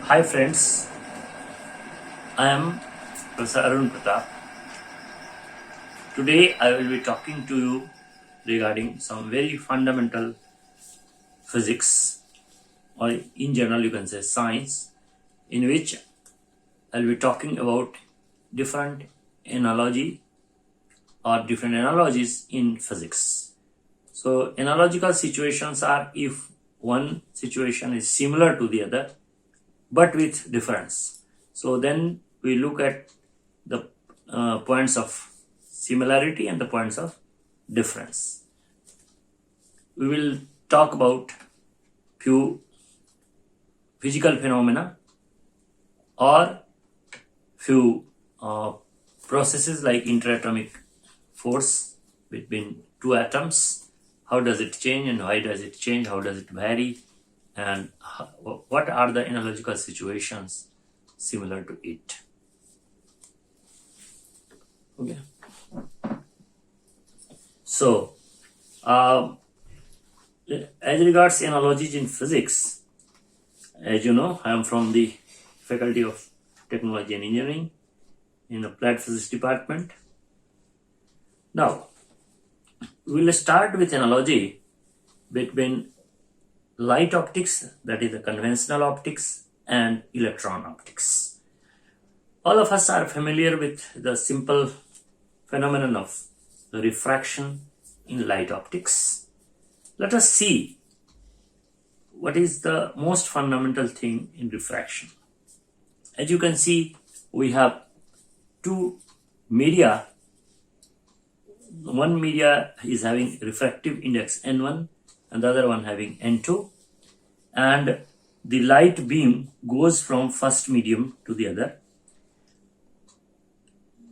Hi friends, I am Professor Arun Pratap. Today I will be talking to you regarding some very fundamental physics, or in general you can say science, in which I will be talking about different analogy or different analogies in physics. So analogical situations are if one situation is similar to the other but with difference. So then we look at the points of similarity and the points of difference. We will talk about few physical phenomena or few processes like interatomic force between two atoms. How does it change and why does it change? How does it vary? And what are the analogical situations similar to it? Okay. So, as regards analogies in physics, as you know, I am from the Faculty of Technology and Engineering in Applied Physics Department. Now, we will start with analogy between light optics, that is the conventional optics, and electron optics. All of us are familiar with the simple phenomenon of refraction in light optics. Let us see what is the most fundamental thing in refraction. As you can see, we have two media. One media is having refractive index N1 and the other one having N2, and the light beam goes from first medium to the other.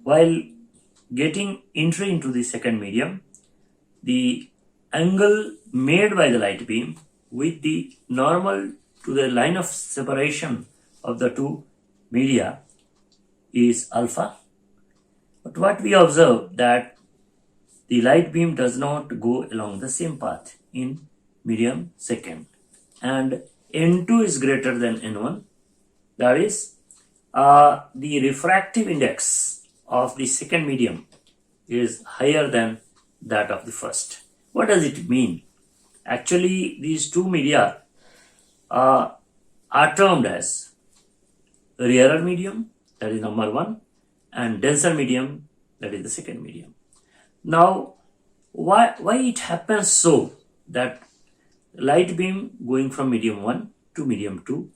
While getting entry into the second medium, the angle made by the light beam with the normal to the line of separation of the two media is alpha. But what we observe that the light beam does not go along the same path in medium second, and N2 is greater than N1. That is, the refractive index of the second medium is higher than that of the first. What does it mean? Actually, these two media are termed as rarer medium, that is number one, and denser medium, that is the second medium. Now, why it happens so that light beam going from medium 1 to medium 2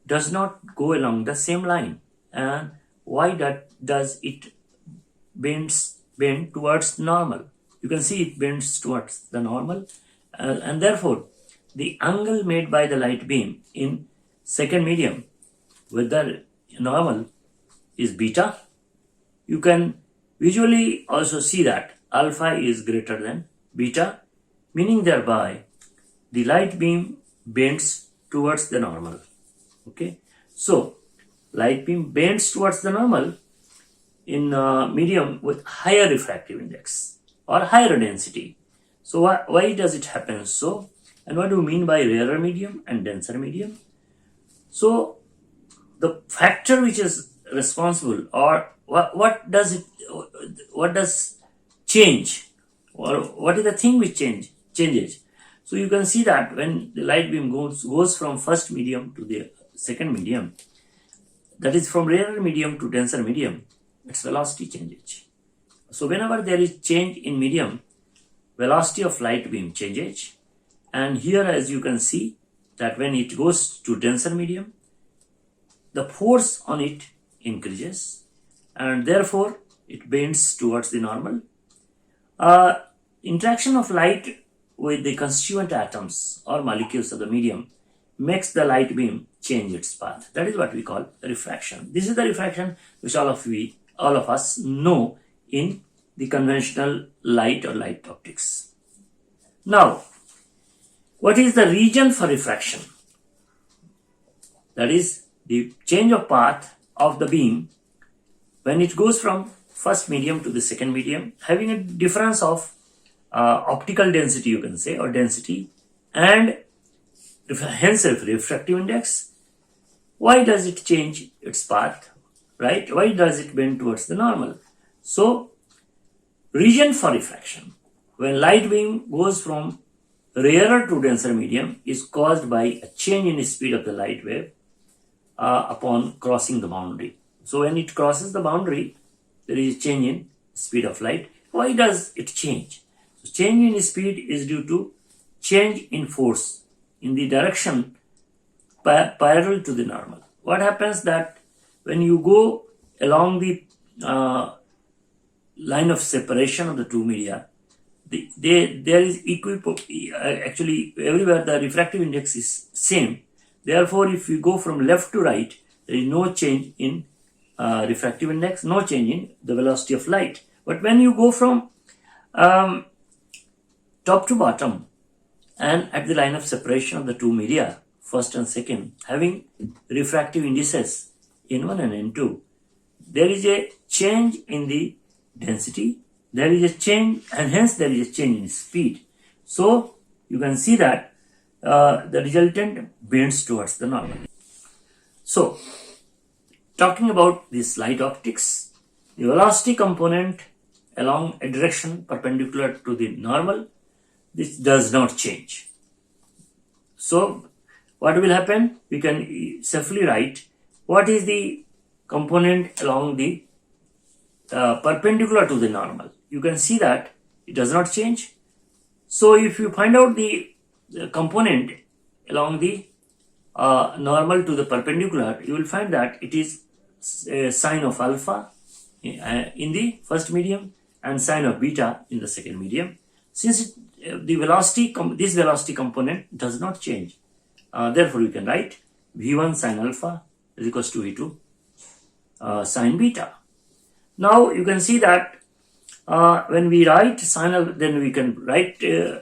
does not go along the same line, and why does it bend towards normal? You can see it bends towards the normal, and therefore the angle made by the light beam in second medium with the normal is beta. You can visually also see that alpha is greater than beta, meaning thereby the light beam bends towards the normal. Okay, so light beam bends towards the normal in medium with higher refractive index or higher density. So why does it happen so? And what do we mean by rarer medium and denser medium? So the factor which is responsible, or what does change, or what is the thing which changes? So you can see that when the light beam goes from first medium to the second medium, that is from rarer medium to denser medium, its velocity changes. So whenever there is change in medium, velocity of light beam changes. And here, as you can see, that when it goes to denser medium, the force on it increases, and therefore it bends towards the normal. Interaction of light with the constituent atoms or molecules of the medium makes the light beam change its path. That is what we call refraction. This is the refraction which all of us know in the conventional light or light optics. Now, what is the region for refraction? That is the change of path of the beam when it goes from first medium to the second medium, having a difference of optical density, you can say, or density, and hence refractive index. Why does it change its path, right? Why does it bend towards the normal? So, region for refraction. When light beam goes from rarer to denser medium is caused by a change in the speed of the light wave upon crossing the boundary. So when it crosses the boundary, there is a change in speed of light. Why does it change? So change in speed is due to change in force in the direction parallel to the normal. What happens that when you go along the line of separation of the two media, there is actually everywhere the refractive index is same. Therefore, if we go from left to right, there is no change in refractive index, no change in the velocity of light. But when you go from top to bottom and at the line of separation of the two media, first and second, having refractive indices N1 and N2, there is a change in the density, there is a change, and hence there is a change in speed. So you can see that the resultant bends towards the normal. So talking about this light optics, the velocity component along a direction perpendicular to the normal, this does not change. So what will happen? We can safely write what is the component along the perpendicular to the normal. You can see that it does not change. So if you find out the component along the normal to the perpendicular, you will find that it is sine of alpha in the first medium and sine of beta in the second medium. Since the velocity, this velocity component does not change, therefore you can write v1 sine alpha is equals to v2 sine beta. Now you can see that when we write sine alpha, then we can write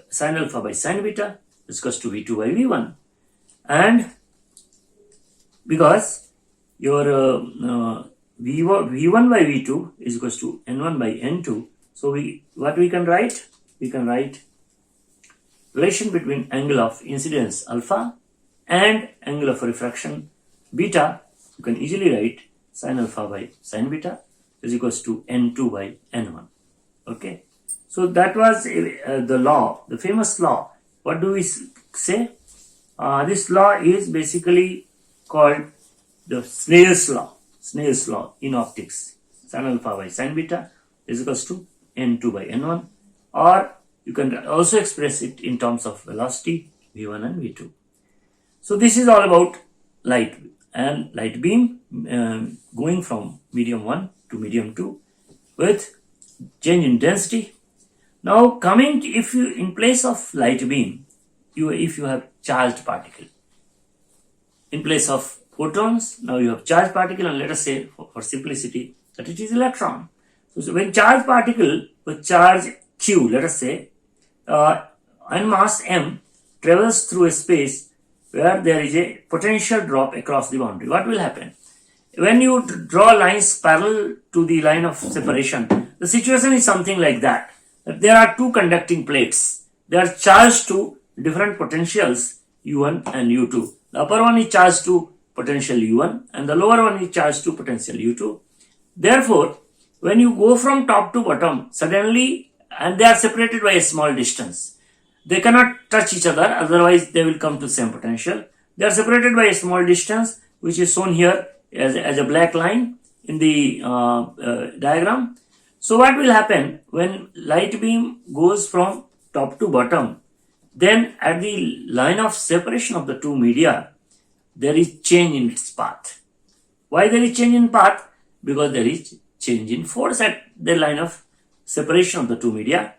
sine alpha by sine beta is equals to v2 by v1, and because your v1 by v2 is equals to n1 by n2, so what we can write? We can write relation between angle of incidence alpha and angle of refraction beta. You can easily write sine alpha by sine beta is equals to n2 by n1. Okay, so that was the law, the famous law. What do we say? This law is basically called the Snell's law in optics. Sine alpha by sine beta is equals to n2 by n1, or you can also express it in terms of velocity v1 and v2. So this is all about light and light beam going from medium 1 to medium 2 with change in density. Now coming to, if you in place of light beam, if you have charged particle, in place of photons, now you have charged particle, and let us say for simplicity that it is electron. So when charged particle with charge q, let us say, and mass m travels through a space where there is a potential drop across the boundary, what will happen? When you draw lines parallel to the line of separation, the situation is something like that. There are two conducting plates. They are charged to different potentials u1 and u2. The upper one is charged to potential u1 and the lower one is charged to potential u2. Therefore, when you go from top to bottom, suddenly, and they are separated by a small distance, they cannot touch each other, otherwise they will come to same potential. They are separated by a small distance, which is shown here as a black line in the diagram. So what will happen when light beam goes from top to bottom? Then at the line of separation of the two media, there is change in its path. Why there is change in path? Because there is change in force at the line of separation of the two media.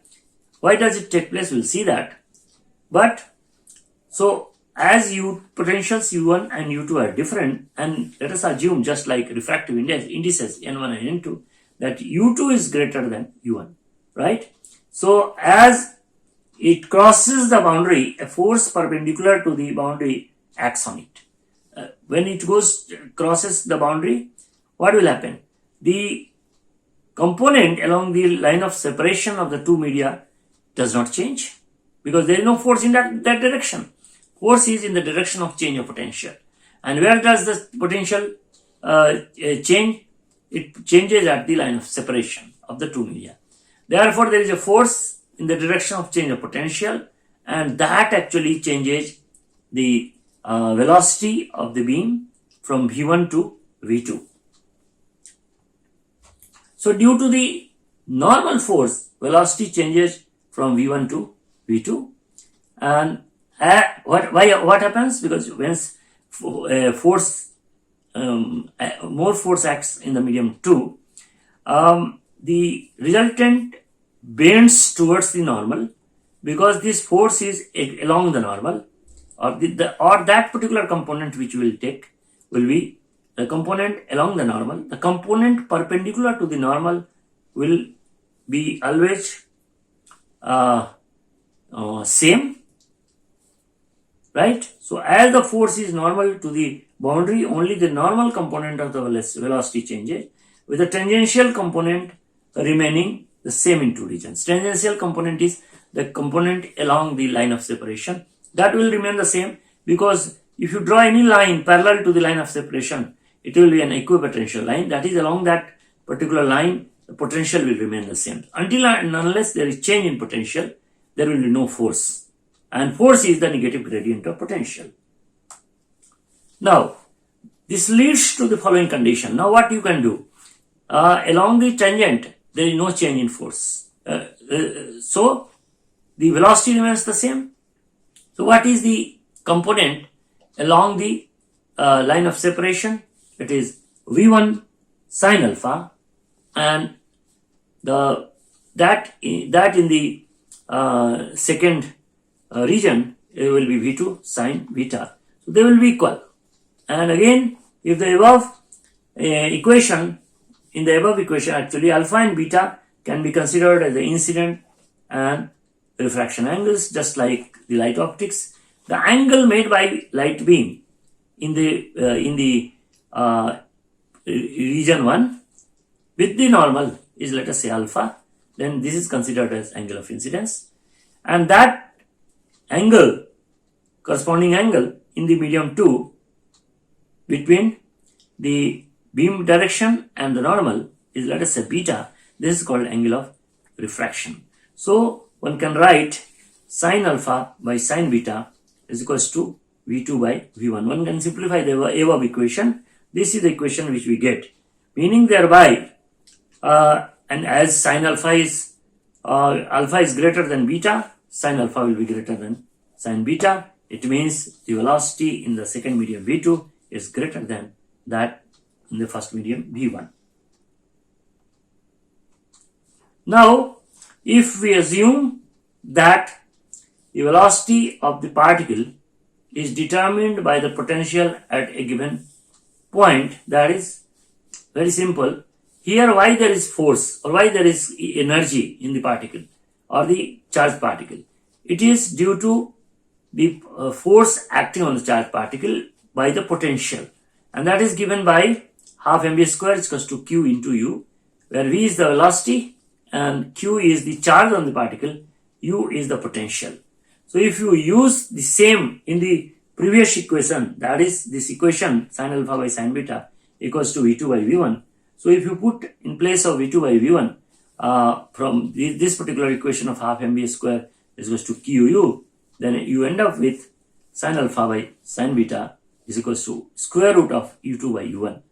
Why does it take place? We'll see that. But so as potentials u1 and u2 are different, and let us assume just like refractive indices n1 and n2, that u2 is greater than u1, right? So as it crosses the boundary, a force perpendicular to the boundary acts on it. When it crosses the boundary, what will happen? The component along the line of separation of the two media does not change because there is no force in that direction. Force is in the direction of change of potential. And where does the potential change? It changes at the line of separation of the two media. Therefore, there is a force in the direction of change of potential, and that actually changes the velocity of the beam from V1 to V2. So due to the normal force, velocity changes from V1 to V2. And what happens? Because when more force acts in the medium 2, the resultant bends towards the normal, because this force is along the normal, or that particular component which we will take will be the component along the normal. The component perpendicular to the normal will be always same, right? So as the force is normal to the boundary, only the normal component of the velocity changes, with the tangential component remaining the same in two regions. Tangential component is the component along the line of separation. That will remain the same, because if you draw any line parallel to the line of separation, it will be an equipotential line. That is, along that particular line, the potential will remain the same. Until and unless there is change in potential, there will be no force. And force is the negative gradient of potential. Now, this leads to the following condition. Now, what you can do? Along the tangent, there is no change in force. So, the velocity remains the same. So, what is the component along the line of separation? It is V1 sine alpha, and that in the second region, it will be V2 sine beta. So, they will be equal. And again, if the above equation, actually alpha and beta can be considered as the incident and refraction angles, just like the light optics. The angle made by light beam in the region 1 with the normal is, let us say, alpha. Then this is considered as angle of incidence, and that angle, corresponding angle in the medium 2 between the beam direction and the normal is, let us say, beta. This is called angle of refraction. So one can write sine alpha by sine beta is equals to V2 by V1. One can simplify the above equation. This is the equation which we get, meaning thereby, and as sine alpha is greater than beta, sine alpha will be greater than sine beta. It means the velocity in the second medium V2 is greater than that in the first medium V1. Now, if we assume that the velocity of the particle is determined by the potential at a given point, that is very simple. Here, why there is force or why there is energy in the particle or the charged particle? It is due to the force acting on the charged particle by the potential, and that is given by half mv square is equals to q into u, where v is the velocity and q is the charge on the particle, u is the potential. So if you use the same in the previous equation, that is this equation sin alpha by sin beta equals to v2 by v1. So if you put in place of v2 by v1 from this particular equation of half mv square is equals to qu, then you end up with sin alpha by sin beta is equals to square root of u2 by u1.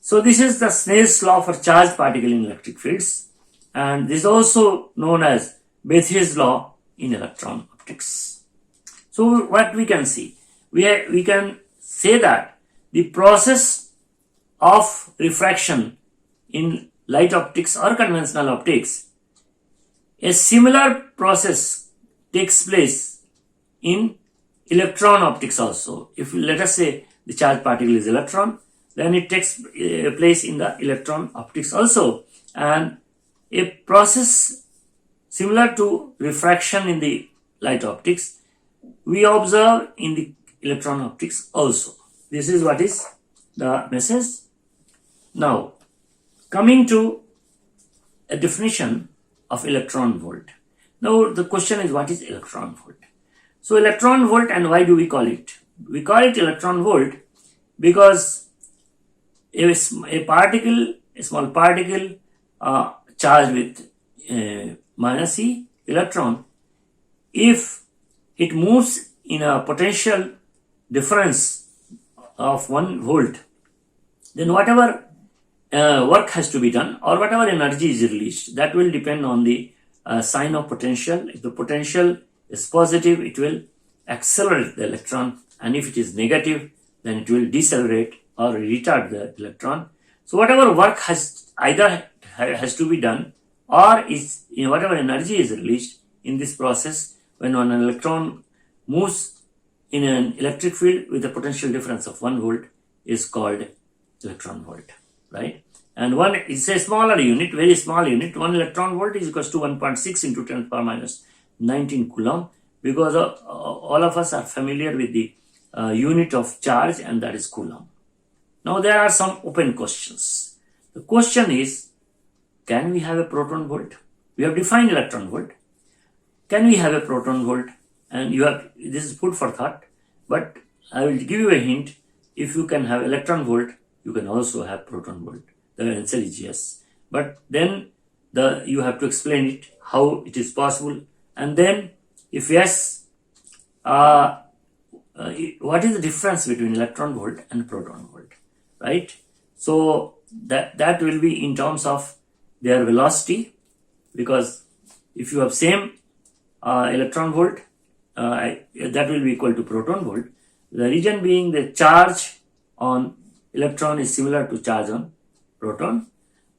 So this is the Snell's law for charged particle in electric fields, and this is also known as Bethe's law in electron optics. So what we can see, we can say that the process of refraction in light optics or conventional optics, a similar process takes place in electron optics also. If let us say the charged particle is electron, then it takes place in the electron optics also, and a process similar to refraction in the light optics we observe in the electron optics also. This is what is the message. Now, coming to a definition of electron volt. Now the question is, what is electron volt? So electron volt, and why do we call it? We call it electron volt because a small particle charged with minus e electron, if it moves in a potential difference of 1 volt, then whatever work has to be done or whatever energy is released, that will depend on the sign of potential. If the potential is positive, it will accelerate the electron, and if it is negative, then it will decelerate or retard the electron. So whatever work has to be done, or is whatever energy is released in this process when an electron moves in an electric field with a potential difference of 1 volt, is called electron volt, right? And one is a smaller unit, very small unit. 1 electron volt is equals to 1.6 into 10 to the power minus 19 coulomb, because all of us are familiar with the unit of charge, and that is coulomb. Now there are some open questions. The question is, can we have a proton volt? We have defined electron volt. Can we have a proton volt? And this is food for thought, but I will give you a hint. If you can have electron volt, you can also have proton volt. The answer is yes. But then you have to explain it, how it is possible. And then if yes, what is the difference between electron volt and proton volt, right? So that will be in terms of their velocity, because if you have same electron volt, that will be equal to proton volt. The reason being the charge on electron is similar to charge on proton,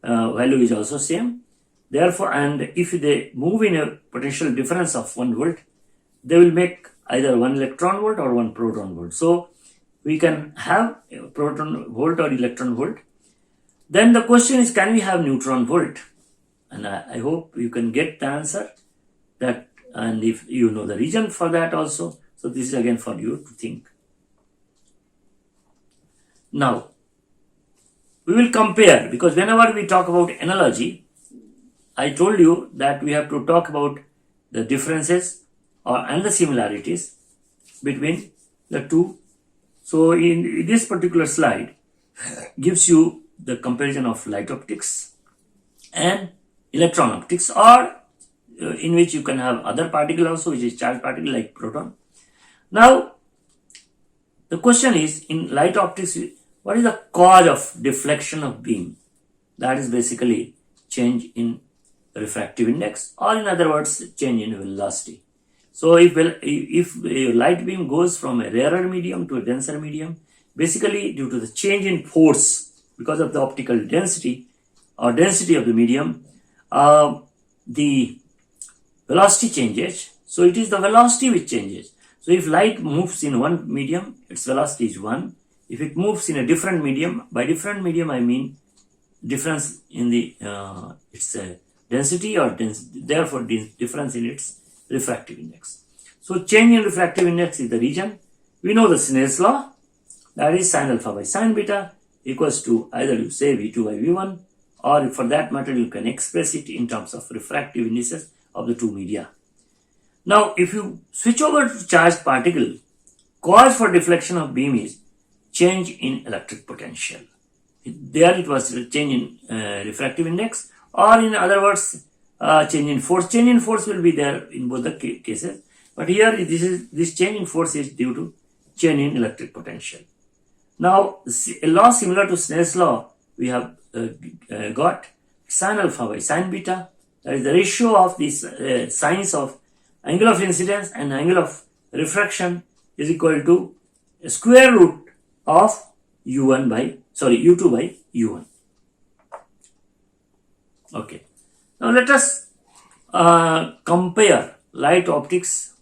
value is also same. Therefore, and if they move in a potential difference of 1 volt, they will make either 1 electron volt or 1 proton volt. So we can have a proton volt or electron volt. Then the question is, can we have neutron volt? And I hope you can get the answer that, and if you know the reason for that also. So this is again for you to think. Now, we will compare, because whenever we talk about analogy, I told you that we have to talk about the differences and the similarities between the two. So in this particular slide gives you the comparison of light optics and electron optics, or in which you can have other particle also, which is charged particle like proton. Now the question is, in light optics, what is the cause of deflection of beam? That is basically change in refractive index, or in other words, change in velocity. So if a light beam goes from a rarer medium to a denser medium, basically due to the change in force because of the optical density or density of the medium, the velocity changes. So it is the velocity which changes. So if light moves in one medium, its velocity is 1. If it moves in a different medium, by different medium I mean difference in the its density, or therefore difference in its refractive index. So change in refractive index is the region. We know the Snell's law, that is sin alpha by sin beta equals to, either you say V2 by V1, or for that matter you can express it in terms of refractive indices of the two media. Now if you switch over to charged particle, cause for deflection of beam is change in electric potential. There it was change in refractive index, or in other words, change in force. Change in force will be there in both the cases, but here this change in force is due to change in electric potential. Now a law similar to Snell's law we have got sin alpha by sin beta, that is the ratio of these sines of angle of incidence and angle of refraction is equal to square root of U2 by U1. Okay. Now let us compare light optics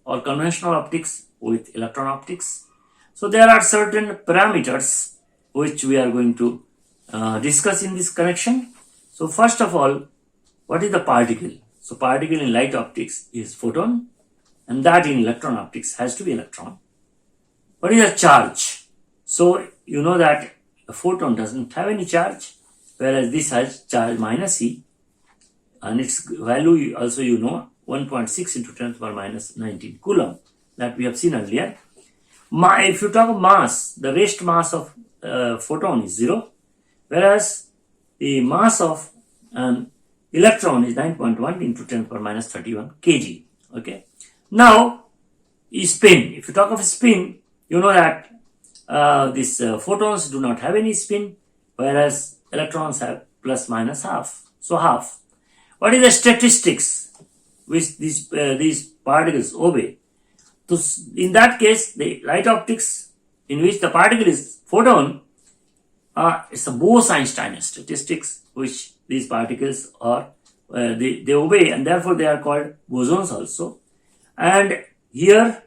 or conventional optics with electron optics. So there are certain parameters which we are going to discuss in this connection. So first of all, what is the particle? So particle in light optics is photon, and that in electron optics has to be electron. What is a charge? So you know that a photon doesn't have any charge, whereas this has charge minus e, and its value also you know 1.6 into 10 to the power minus 19 coulomb, that we have seen earlier. If you talk of mass, the rest mass of photon is 0, whereas the mass of an electron is 9.1 into 10 to the power minus 31 kg. Okay. Now, spin. If you talk of spin, you know that these photons do not have any spin, whereas electrons have plus minus half. So half. What is the statistics which these particles obey? So in that case, the light optics in which the particle is photon, it's a Bose-Einstein statistics which these particles are they obey, and therefore they are called bosons also. And here,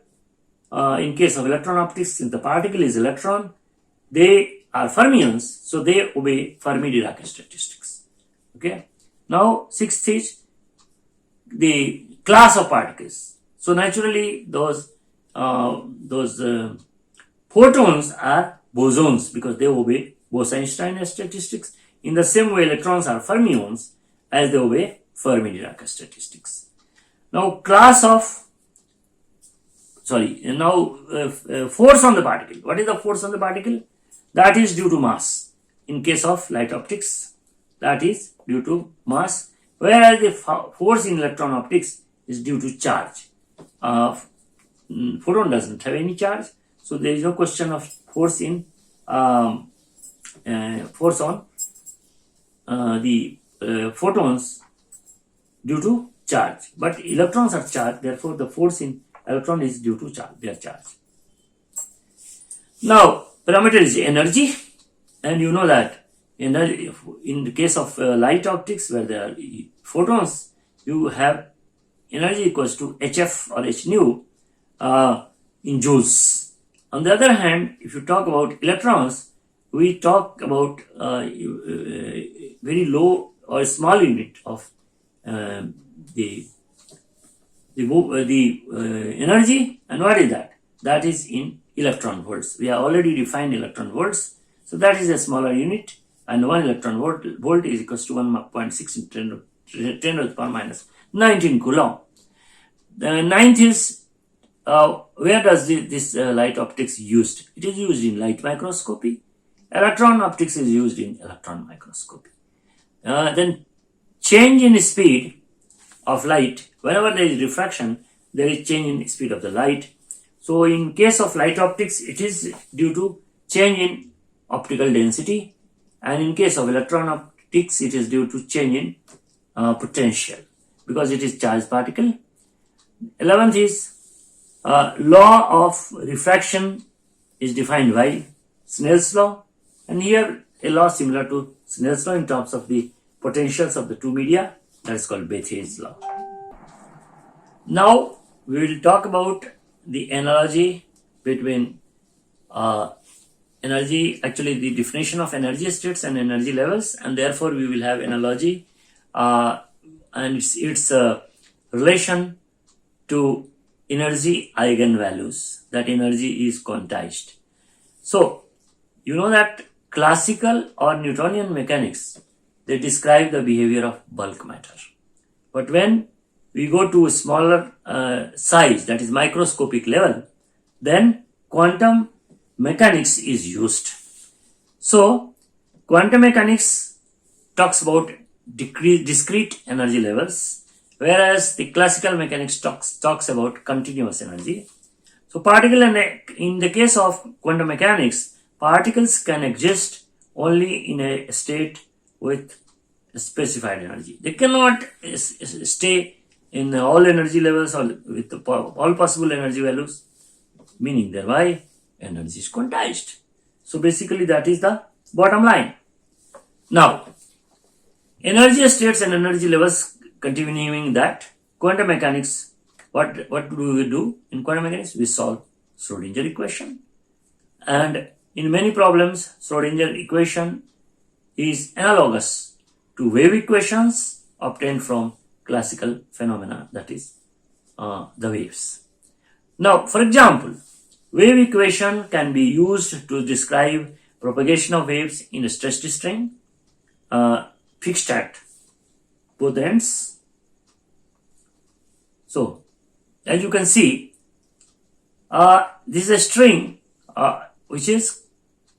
in case of electron optics, since the particle is electron, they are fermions, so they obey Fermi-Dirac statistics. Okay. Now, sixth is the class of particles. So naturally, those photons are bosons because they obey Bose-Einstein statistics. In the same way, electrons are fermions as they obey Fermi-Dirac statistics. Now, force on the particle. What is the force on the particle? That is due to mass. In case of light optics, that is due to mass, whereas the force in electron optics is due to charge. Photon doesn't have any charge, so there is no question of force in force on the photons due to charge. But electrons are charged, therefore the force in electron is due to their charge. Now, parameter is energy, and you know that energy, in the case of light optics where there are photons, you have energy equals to hf or h nu in joules. On the other hand, if you talk about electrons, we talk about very low or small unit of the energy, and what is that? That is in electron volts. We have already defined electron volts, so that is a smaller unit, and 1 electron volt is equals to 1.6 into 10 to the power minus 19 coulomb. The ninth is where does this light optics used? It is used in light microscopy. Electron optics is used in electron microscopy. Then change in speed of light. Whenever there is refraction, there is change in speed of the light. So in case of light optics, it is due to change in optical density, and in case of electron optics, it is due to change in potential because it is charged particle. 11th is law of refraction is defined by Snell's law, and here a law similar to Snell's law in terms of the potentials of the two media, that is called Bethé's law. Now we will talk about the analogy between energy, actually the definition of energy states and energy levels, and therefore we will have analogy and its relation to energy eigenvalues, that energy is quantized. So you know that classical or Newtonian mechanics, they describe the behavior of bulk matter, but when we go to a smaller size, that is microscopic level, then quantum mechanics is used. So quantum mechanics talks about discrete energy levels, whereas the classical mechanics talks about continuous energy. So in the case of quantum mechanics, particles can exist only in a state with a specified energy. They cannot stay in all energy levels or with all possible energy values, meaning thereby energy is quantized. So basically that is the bottom line. Now, energy states and energy levels, continuing that, quantum mechanics, what do we do in quantum mechanics? We solve Schrodinger equation, and in many problems Schrodinger equation is analogous to wave equations obtained from classical phenomena, that is the waves. Now, for example, wave equation can be used to describe propagation of waves in a stretched string fixed at both ends. So as you can see, this is a string which is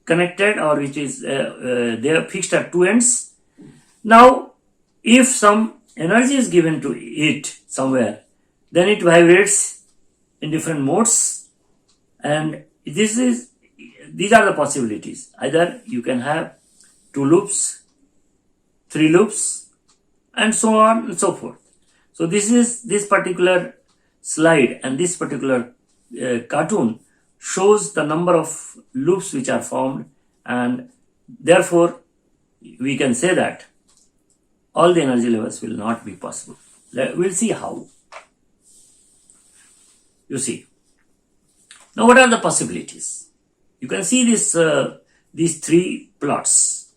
connected, or which is they are fixed at two ends. Now, if some energy is given to it somewhere, then it vibrates in different modes, and these are the possibilities. Either you can have 2 loops, 3 loops, and so on and so forth. So this particular slide and this particular cartoon shows the number of loops which are formed, and therefore we can say that all the energy levels will not be possible. We'll see how. You see. Now, what are the possibilities? You can see these 3 plots.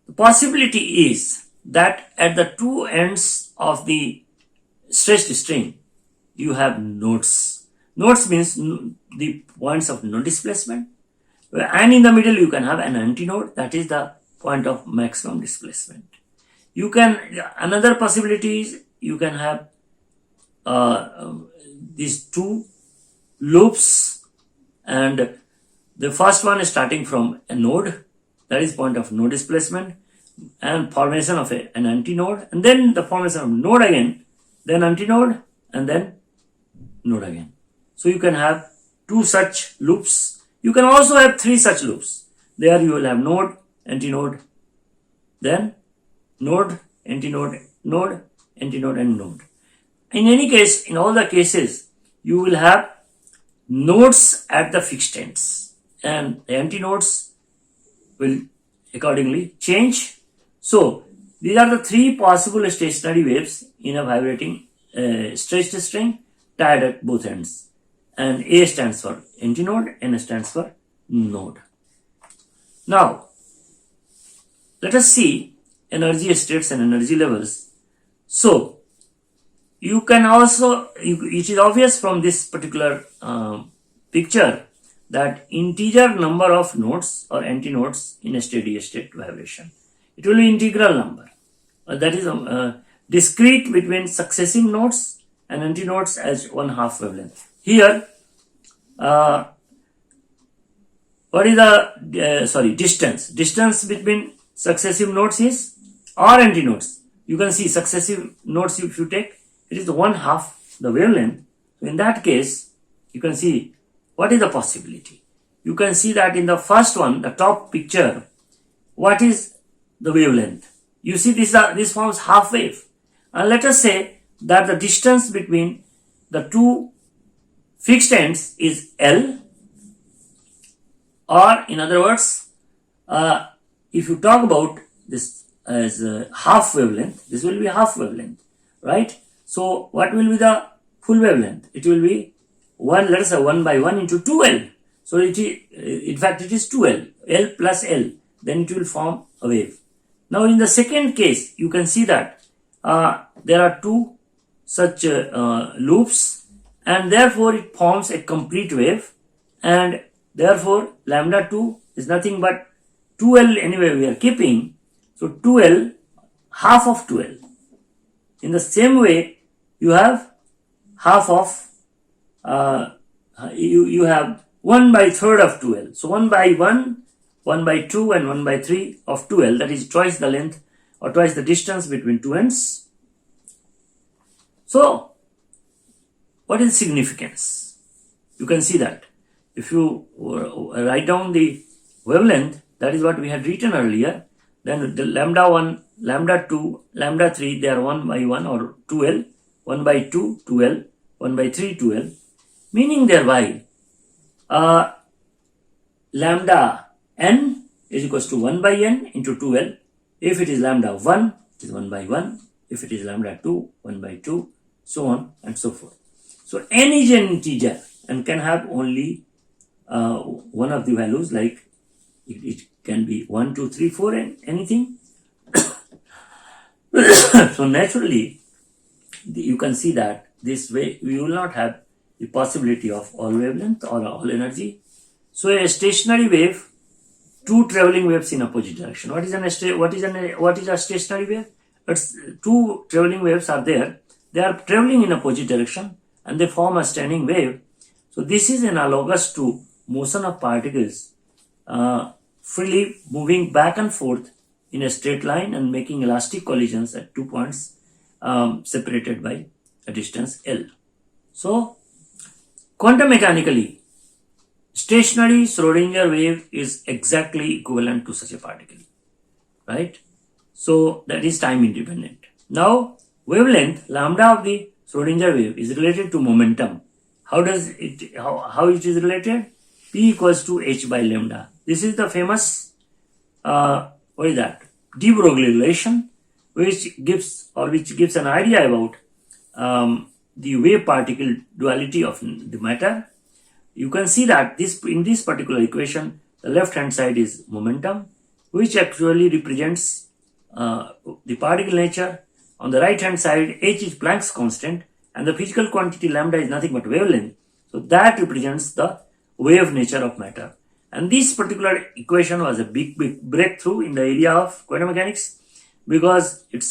The possibility is that at the two ends of the stretched string, you have nodes. Nodes means the points of no displacement, and in the middle you can have an antinode, that is the point of maximum displacement. Another possibility is you can have these 2 loops, and the first one is starting from a node, that is point of no displacement, and formation of an antinode, and then the formation of node again, then antinode, and then node again. So you can have 2 such loops. You can also have 3 such loops. There you will have node, antinode, then node, antinode, node, antinode, and node. In any case, in all the cases, you will have nodes at the fixed ends, and the antinodes will accordingly change. So these are the 3 possible stationary waves in a vibrating stretched string tied at both ends. And A stands for antinode, N stands for node. Now, let us see energy states and energy levels. So, you can also, it is obvious from this particular picture that integer number of nodes or antinodes in a steady state vibration. It will be integral number. That is discrete between successive nodes and antinodes as 1/2 wavelength. Here, what is the distance? Distance between successive nodes is, or antinodes. You can see successive nodes, if you take, it is 1/2 the wavelength. So in that case, you can see what is the possibility. You can see that in the first one, the top picture, what is the wavelength? You see this forms half wave. And let us say that the distance between the 2 fixed ends is L, or in other words, if you talk about this as half wavelength, this will be half wavelength, right? So what will be the full wavelength? It will be 1, let us say 1/1 into 2L. So in fact it is 2L, L plus L, then it will form a wave. Now in the second case, you can see that there are 2 such loops, and therefore it forms a complete wave, and therefore lambda 2 is nothing but 2L anyway we are keeping. So 2L, half of 2L. In the same way, you have half of, you have 1/3 of 2L. So 1/1, 1/2, and 1/3 of 2L, that is twice the length or twice the distance between 2 ends. So, what is significance? You can see that if you write down the wavelength, that is what we had written earlier, then the lambda 1, lambda 2, lambda 3, they are 1/1 or 2L, 1/2, 2L, 1/3, 2L, meaning thereby lambda n is equals to 1/n into 2L. If it is lambda 1, it is 1/1. If it is lambda 2, 1/2, so on and so forth. So n is an integer and can have only one of the values, like it can be 1, 2, 3, 4 and anything. So naturally, you can see that this way we will not have the possibility of all wavelength or all energy. So a stationary wave, 2 traveling waves in opposite direction. What is a stationary wave? It's 2 traveling waves are there. They are traveling in opposite direction and they form a standing wave. So this is analogous to motion of particles freely moving back and forth in a straight line and making elastic collisions at 2 points separated by a distance L. So quantum mechanically, stationary Schrodinger wave is exactly equivalent to such a particle, right? So that is time independent. Now wavelength lambda of the Schrodinger wave is related to momentum. How it is related? P equals to h by lambda. This is the famous what is that? De Broglie relation, which gives an idea about the wave particle duality of the matter. You can see that in this particular equation, the left hand side is momentum, which actually represents the particle nature. On the right hand side, h is Planck's constant, and the physical quantity lambda is nothing but wavelength. So that represents the wave nature of matter. And this particular equation was a big breakthrough in the area of quantum mechanics, because it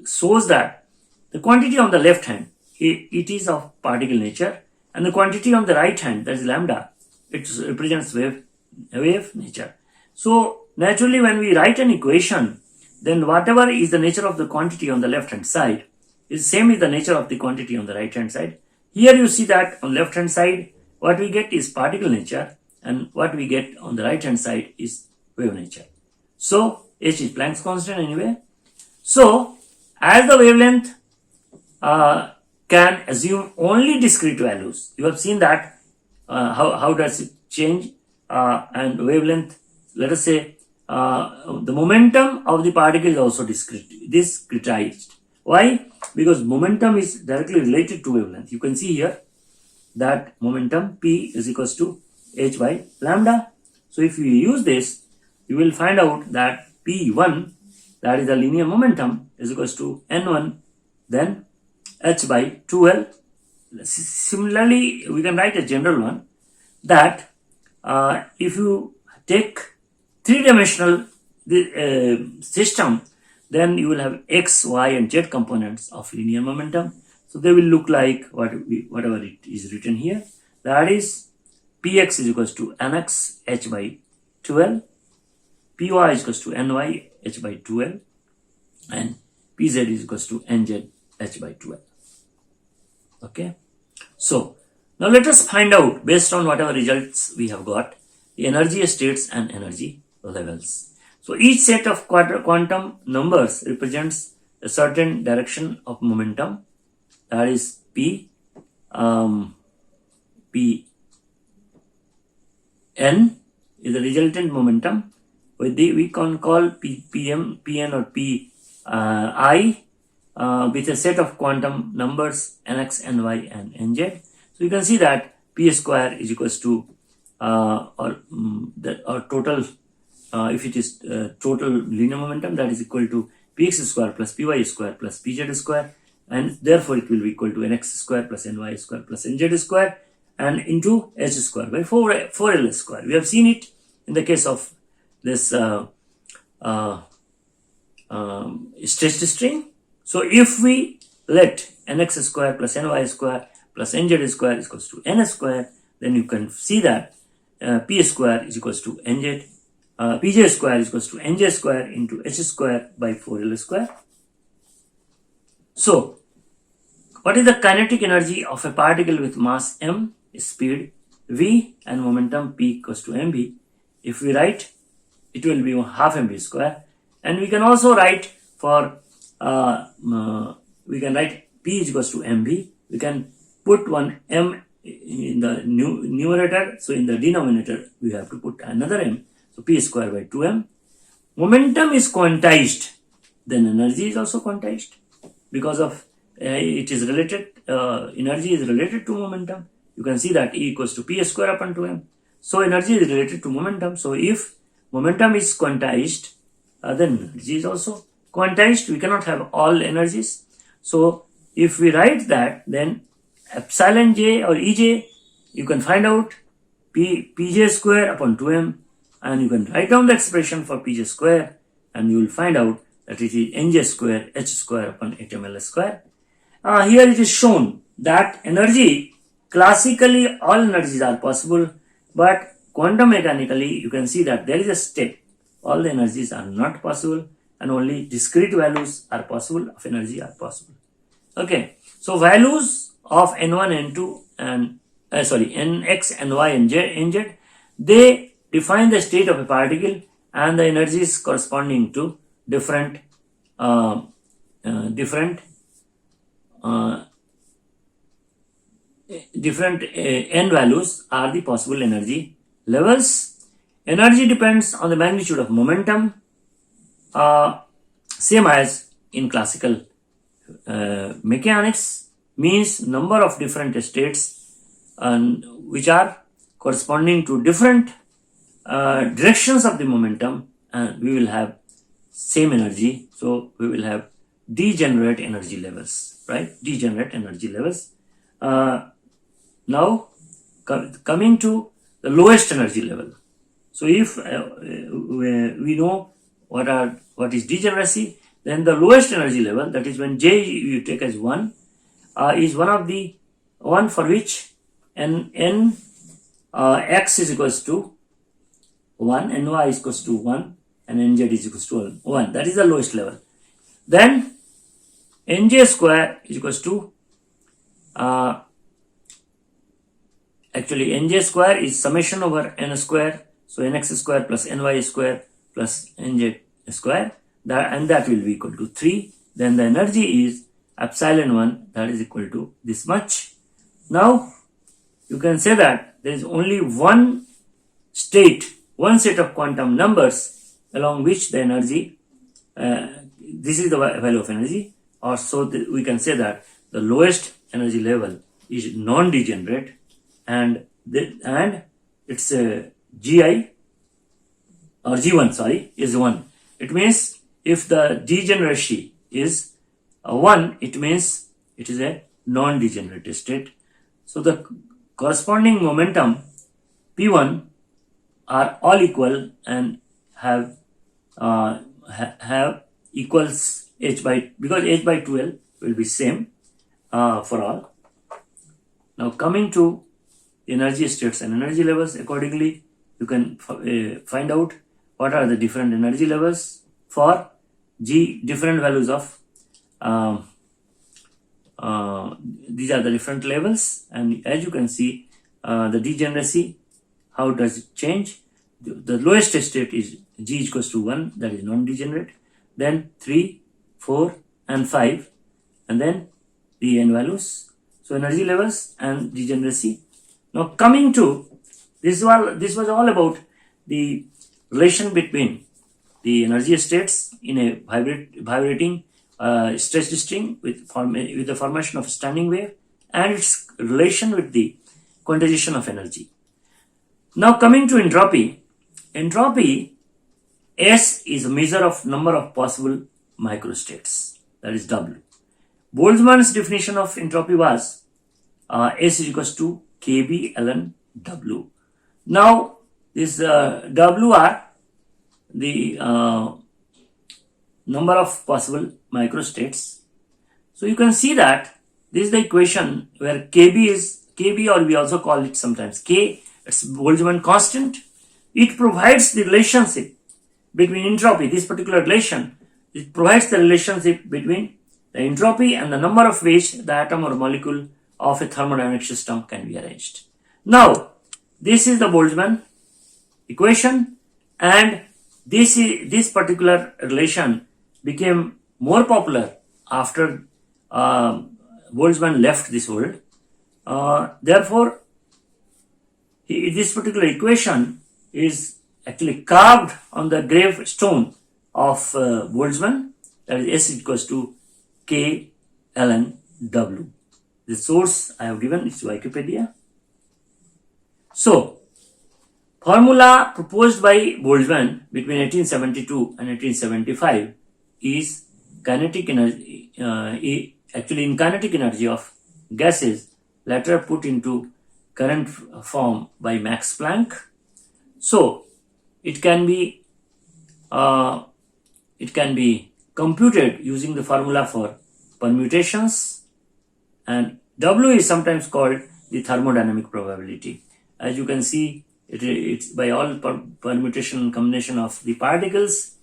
shows that the quantity on the left hand, it is of particle nature, and the quantity on the right hand, that is lambda, it represents wave nature. So naturally, when we write an equation, then whatever is the nature of the quantity on the left hand side is same as the nature of the quantity on the right hand side. Here you see that on left hand side, what we get is particle nature, and what we get on the right hand side is wave nature. So h is Planck's constant anyway. So as the wavelength can assume only discrete values, you have seen that how does it change, and wavelength, let us say the momentum of the particle is also discretized. Why? Because momentum is directly related to wavelength. You can see here that momentum P is equals to h by lambda. So if you use this, you will find out that P1, that is the linear momentum, is equals to N1, then h by 2L. Similarly, we can write a general one that if you take three-dimensional system, then you will have x, y, and z components of linear momentum. So they will look like whatever it is written here. That is, px is equals to nx h by 2L, py is equals to ny h by 2L, and pz is equals to nz h by 2L. Okay. So now let us find out, based on whatever results we have got, the energy states and energy levels. So each set of quantum numbers represents a certain direction of momentum. That is P, P n is the resultant momentum. We can call Pn or Pi with a set of quantum numbers nx, ny, and nz. So you can see that P square is equals to total. If it is total linear momentum, that is equal to px square plus py square plus pz square, and therefore it will be equal to nx square plus ny square plus nz square, and into h square by 4l square. We have seen it in the case of this stretched string. So if we let nx square plus ny square plus nz square is equals to n square, then you can see that p square is equals to nz, pj square is equals to nj square into h square by 4l square. So what is the kinetic energy of a particle with mass m, speed v, and momentum p equals to mv? If we write, it will be half mv square, and we can also write for we can write p is equals to mv. We can put one m in the numerator, so in the denominator we have to put another m, so p square by 2m. Momentum is quantized, then energy is also quantized, because of it is related, energy is related to momentum. You can see that E equals to p square upon 2m. So energy is related to momentum. So if momentum is quantized, then energy is also quantized. We cannot have all energies. So if we write that, then epsilon j or ej, you can find out pj square upon 2m, and you can write down the expression for pj square, and you will find out that it is nj square h square upon 8ml square. Here it is shown that energy classically all energies are possible, but quantum mechanically you can see that there is a step. All the energies are not possible and only discrete values are possible of energy are possible. Okay, so values of n1, n2 and nx, ny and nz, they define the state of a particle and the energies corresponding to different n values are the possible energy levels. Energy depends on the magnitude of momentum, same as in classical mechanics, means number of different states and which are corresponding to different directions of the momentum, and we will have same energy. So we will have degenerate energy levels, right? Degenerate energy levels. Now coming to the lowest energy level. So if we know what is degeneracy, then the lowest energy level, that is when J you take as 1, is one for which x is equals to 1, ny is equals to 1, and nz is equals to 1. That is the lowest level. Then nj square is equals to actually nj square is summation over n square, so nx square plus ny square plus nz square, that will be equal to 3. Then the energy is epsilon 1, that is equal to this much. Now you can say that there is only one set of quantum numbers along which the energy, this is the value of energy, or so we can say that the lowest energy level is non-degenerate, and its gi or g1 is 1. It means if the degeneracy is 1, it means it is a non-degenerate state. So the corresponding momentum P1 are all equal and have equals h by, because h by 12 will be same for all. Now coming to energy states and energy levels, accordingly you can find out what are the different energy levels for different values of these are the different levels, and as you can see the degeneracy, how does it change? The lowest state is g equals to 1, that is non-degenerate, then 3, 4 and 5, and then the n values. So energy levels and degeneracy. Now coming to this was all about the relation between the energy states in a vibrating stretched string with the formation of a standing wave and its relation with the quantization of energy. Now coming to entropy. Entropy, S is a measure of number of possible microstates, that is W. Boltzmann's definition of entropy was S is equals to Kb ln W. Now this W are the number of possible microstates. So you can see that this is the equation where Kb is Kb, or we also call it sometimes K, it's Boltzmann constant. It provides the relationship between entropy, this particular relation, it provides the relationship between the entropy and the number of ways the atom or molecule of a thermodynamic system can be arranged. Now, this is the Boltzmann equation, and this particular relation became more popular after Boltzmann left this world. Therefore, this particular equation is actually carved on the gravestone of Boltzmann, that is S equals to K ln W. The source I have given is Wikipedia. So, formula proposed by Boltzmann between 1872 and 1875 is kinetic energy, actually in kinetic energy of gases, later put into current form by Max Planck. So it can be computed using the formula for permutations, and W is sometimes called the thermodynamic probability. As you can see, it's by all permutation and combination of the particles,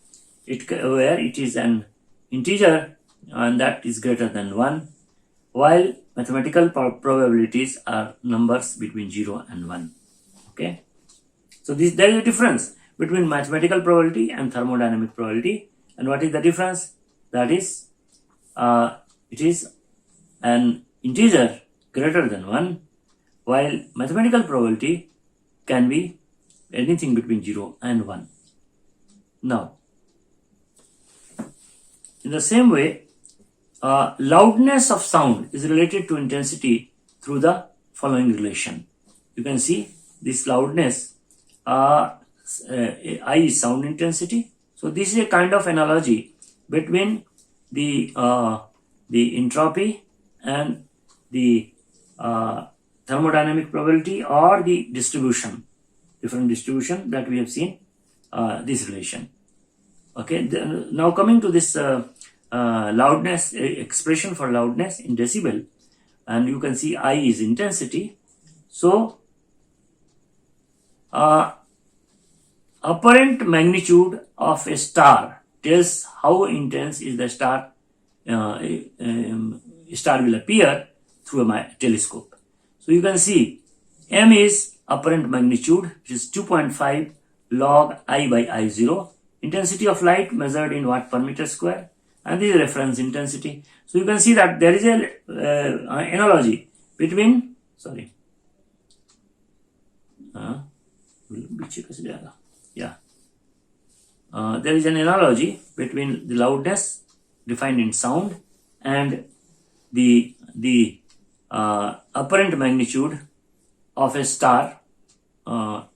where it is an integer and that is greater than 1, while mathematical probabilities are numbers between 0 and 1. Okay, so there is a difference between mathematical probability and thermodynamic probability. And what is the difference? That is, it is an integer greater than 1, while mathematical probability can be anything between 0 and 1. Now, in the same way, loudness of sound is related to intensity through the following relation. You can see this loudness, I is sound intensity. So this is a kind of analogy between the entropy and the thermodynamic probability, or the distribution, different distribution that we have seen, this relation. Okay, now coming to this loudness, expression for loudness in decibel, and you can see I is intensity. So apparent magnitude of a star tells how intense is the star will appear through a telescope. So you can see m is apparent magnitude, which is 2.5 log I by I0, intensity of light measured in watt per meter square, and this is reference intensity. So you can see that there is a analogy between, there is an analogy between the loudness defined in sound and the apparent magnitude of a star, of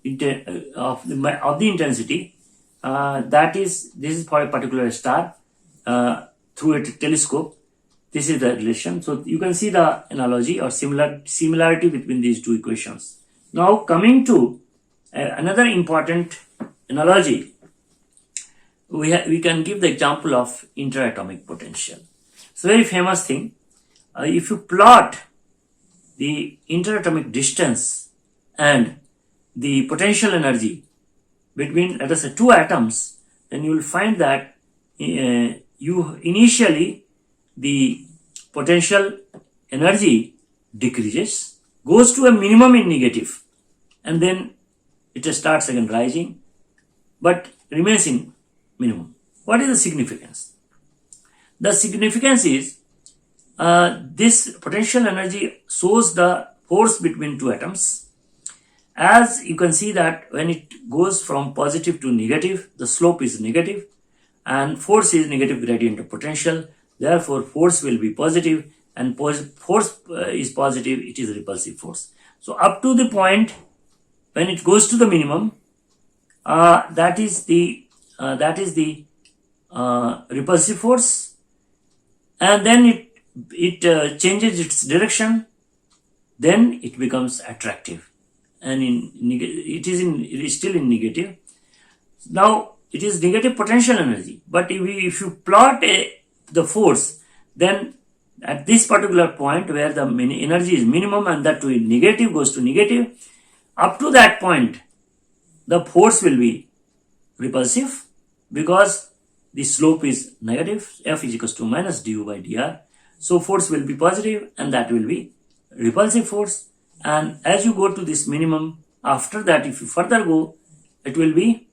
the intensity, this is for a particular star through a telescope. This is the relation. So you can see the analogy or similarity between these two equations. Now coming to another important analogy, we can give the example of interatomic potential. It's a very famous thing. If you plot the interatomic distance and the potential energy between, let us say, two atoms, then you will find that initially the potential energy decreases, goes to a minimum in negative, and then it starts again rising, but remains in minimum. What is the significance? The significance is this potential energy shows the force between two atoms. As you can see that when it goes from positive to negative, the slope is negative, and force is negative gradient of potential. Therefore, force will be positive, and force is positive, it is a repulsive force. So up to the point when it goes to the minimum, that is the repulsive force, and then it changes its direction, then it becomes attractive, and it is still in negative. Now it is negative potential energy, but if you plot the force, then at this particular point where the energy is minimum and that to negative goes to negative, up to that point the force will be repulsive because the slope is negative, F is equals to minus du by dr. So force will be positive and that will be repulsive force. And as you go to this minimum, after that if you further go, it will be,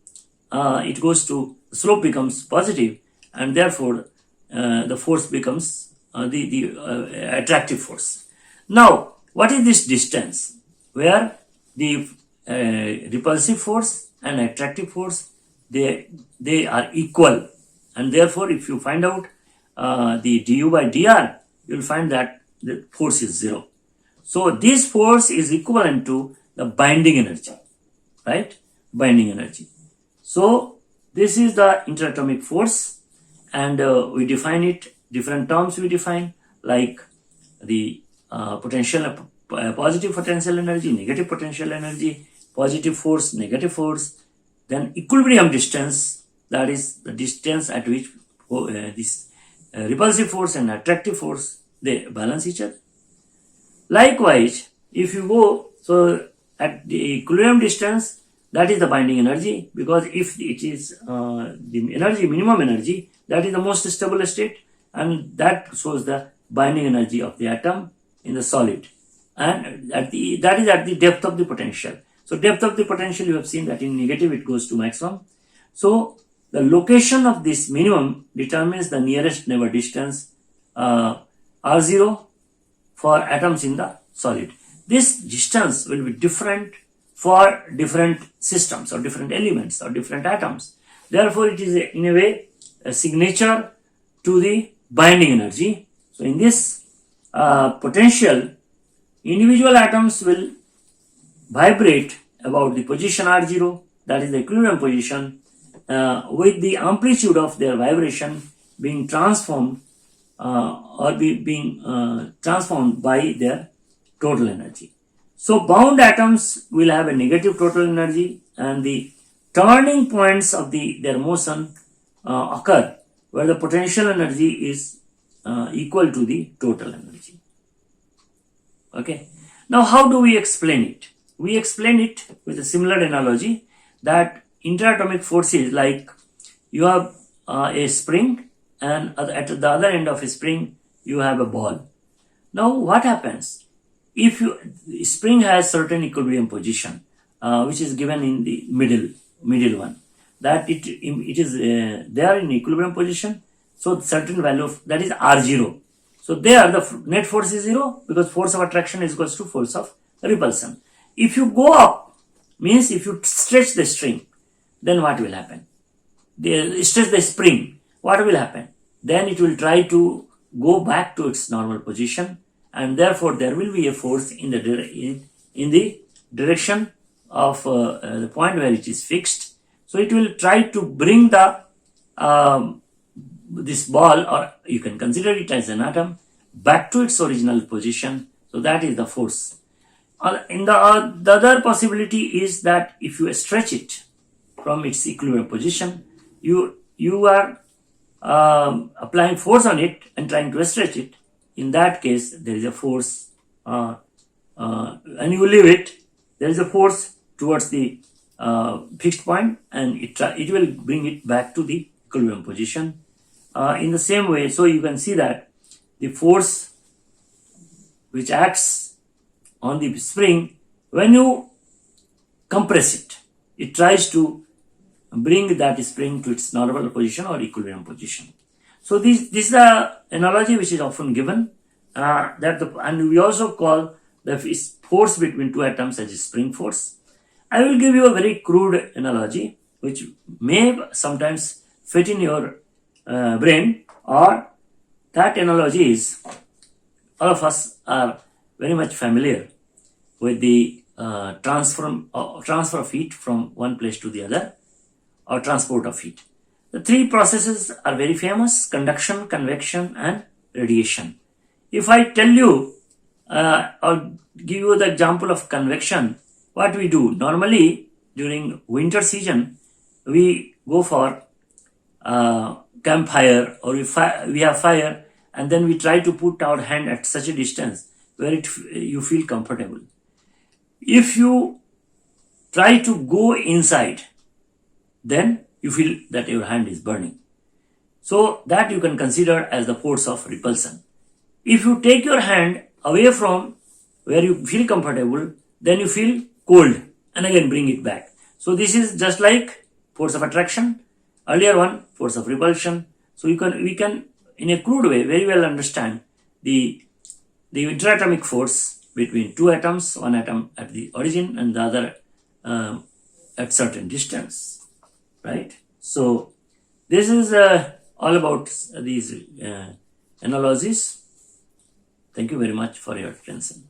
it goes to, slope becomes positive, and therefore the force becomes the attractive force. Now what is this distance where the repulsive force and attractive force, they are equal, and therefore if you find out the du by dr, you will find that the force is 0. So this force is equivalent to the binding energy, right? Binding energy. So this is the interatomic force, and we define it, different terms we define, like the potential, positive potential energy, negative potential energy, positive force, negative force, then equilibrium distance, that is the distance at which this repulsive force and attractive force, they balance each other. Likewise, if you go, so at the equilibrium distance, that is the binding energy, because if it is the energy, minimum energy, that is the most stable state, and that shows the binding energy of the atom in the solid, and that is at the depth of the potential. So depth of the potential, you have seen that in negative it goes to maximum. So the location of this minimum determines the nearest neighbor distance R0 for atoms in the solid. This distance will be different for different systems or different elements or different atoms. Therefore, it is in a way a signature to the binding energy. So in this potential, individual atoms will vibrate about the position R0, that is the equilibrium position, with the amplitude of their vibration being transformed being transformed by their total energy. So bound atoms will have a negative total energy, and the turning points of their motion occur where the potential energy is equal to the total energy. Okay. Now, how do we explain it? We explain it with a similar analogy, that interatomic forces, like you have a spring, and at the other end of a spring you have a ball. Now what happens if spring has certain equilibrium position, which is given in the middle one, that it is there in equilibrium position. So certain value of that is R0. So there the net force is 0, because force of attraction is equals to force of repulsion. If you go up, means if you stretch the string, then what will happen? Stretch the spring, what will happen? Then it will try to go back to its normal position, and therefore there will be a force in the direction of the point where it is fixed. So it will try to bring the this ball, or you can consider it as an atom, back to its original position. So that is the force. In the other possibility is that if you stretch it from its equilibrium position, you are applying force on it and trying to stretch it. In that case, there is a force, and you leave it, there is a force towards the fixed point, and it will bring it back to the equilibrium position. In the same way, so you can see that the force which acts on the spring, when you compress it, it tries to bring that spring to its normal position or equilibrium position. So this is the analogy which is often given, and we also call the force between two atoms as a spring force. I will give you a very crude analogy which may sometimes fit in your brain, or that analogy is, all of us are very much familiar with the transfer of heat from one place to the other, or transport of heat. The three processes are very famous: conduction, convection, and radiation. If I tell you or give you the example of convection, what we do normally during winter season, we go for campfire, or we have fire, and then we try to put our hand at such a distance where you feel comfortable. If you try to go inside, then you feel that your hand is burning. So that you can consider as the force of repulsion. If you take your hand away from where you feel comfortable, then you feel cold, and again bring it back. So this is just like force of attraction, earlier one force of repulsion. So we can in a crude way very well understand the interatomic force between two atoms, one atom at the origin and the other at certain distance, right? So this is all about these analogies. Thank you very much for your attention.